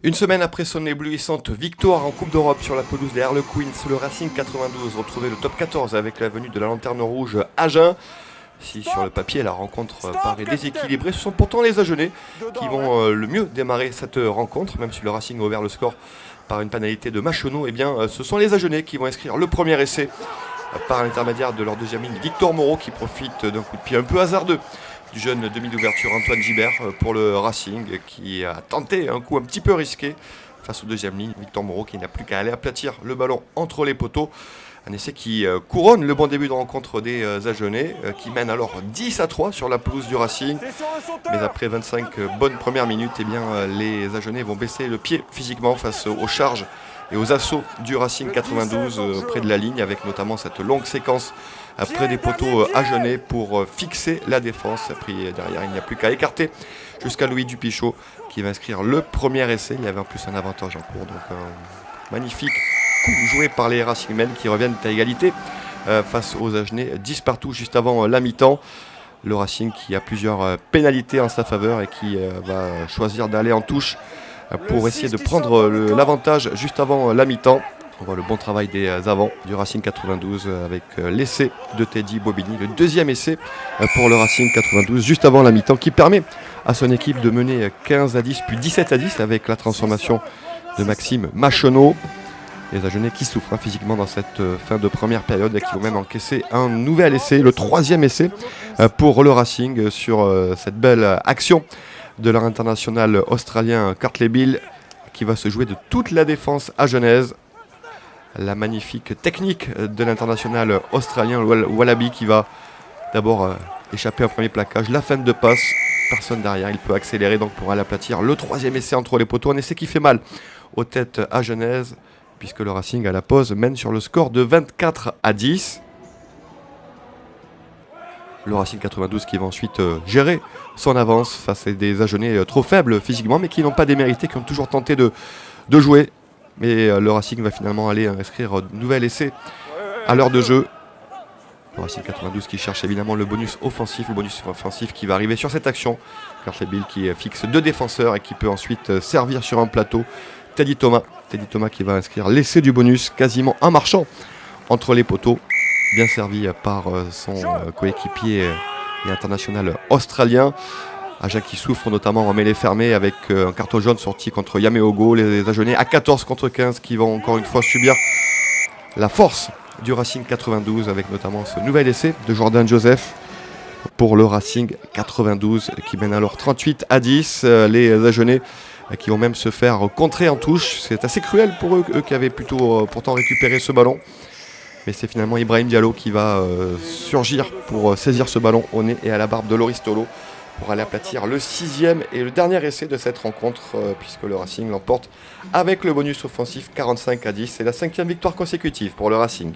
Une semaine après son éblouissante victoire en Coupe d'Europe sur la pelouse des Harlequins, le Racing 92 retrouvait le top 14 avec la venue de la Lanterne Rouge Agen. Si sur le papier la rencontre paraît déséquilibrée, ce sont pourtant les Agenais qui vont le mieux démarrer cette rencontre, même si le Racing a ouvert le score par une pénalité de Machenaud. Eh bien, ce sont les Agenais qui vont inscrire le premier essai par l'intermédiaire de leur deuxième ligne, Victor Moreau, qui profite d'un coup de pied un peu hasardeux du jeune demi d'ouverture Antoine Gibert pour le Racing, qui a tenté un coup un petit peu risqué face au deuxième ligne. Victor Moreau qui n'a plus qu'à aller aplatir le ballon entre les poteaux. Un essai qui couronne le bon début de rencontre des Agenais, qui mène alors 10-3 sur la pelouse du Racing. Mais après 25 bonnes premières minutes, eh bien, les Agenais vont baisser le pied physiquement face aux charges et aux assauts du Racing 92 près de la ligne, avec notamment cette longue séquence près des poteaux Agenais pour fixer la défense. Après, derrière, il n'y a plus qu'à écarter jusqu'à Louis Dupichot qui va inscrire le premier essai. Il y avait en plus un avantage en cours, donc un magnifique coup joué par les Racingmen qui reviennent à égalité face aux Agenais, 10 partout juste avant la mi-temps. Le Racing qui a plusieurs pénalités en sa faveur et qui va choisir d'aller en touche pour essayer de prendre l'avantage juste avant la mi-temps. On voit le bon travail des avants du Racing 92 avec l'essai de Teddy Bobigny, le deuxième essai pour le Racing 92 juste avant la mi-temps, qui permet à son équipe de mener 15-10 puis 17-10 avec la transformation de Maxime Machenaud. Les Agenais qui souffrent physiquement dans cette fin de première période et qui vont même encaisser un nouvel essai, le troisième essai pour le Racing sur cette belle action de leur international australien Cartley Bill, qui va se jouer de toute la défense agenaise. La magnifique technique de l'international australien Wallaby qui va d'abord échapper au premier plaquage, la fin de passe, personne derrière, il peut accélérer donc pour aller aplatir le troisième essai entre les poteaux, un essai qui fait mal aux têtes agenaises puisque le Racing à la pause mène sur le score de 24-10. Le Racing 92 qui va ensuite gérer son avance face à des Agenais trop faibles physiquement mais qui n'ont pas démérité, qui ont toujours tenté de jouer. Mais le Racing va finalement aller inscrire un nouvel essai à l'heure de jeu. Le Racing 92 qui cherche évidemment le bonus offensif qui va arriver sur cette action. Cartley Bill qui fixe deux défenseurs et qui peut ensuite servir sur un plateau Teddy Thomas qui va inscrire l'essai du bonus quasiment en marchant entre les poteaux. Bien servi par son coéquipier et international australien. Agen qui souffre notamment en mêlée fermée avec un carton jaune sorti contre Yameogo. Les Agenais à 14 contre 15 qui vont encore une fois subir la force du Racing 92 avec notamment ce nouvel essai de Jordan Joseph pour le Racing 92 qui mène alors 38-10. Les Agenais qui vont même se faire contrer en touche. C'est assez cruel pour eux qui avaient plutôt pourtant récupéré ce ballon. Mais c'est finalement Ibrahim Diallo qui va surgir pour saisir ce ballon au nez et à la barbe de Loris Tolo pour aller aplatir le sixième et le dernier essai de cette rencontre puisque le Racing l'emporte avec le bonus offensif 45-10. C'est la cinquième victoire consécutive pour le Racing.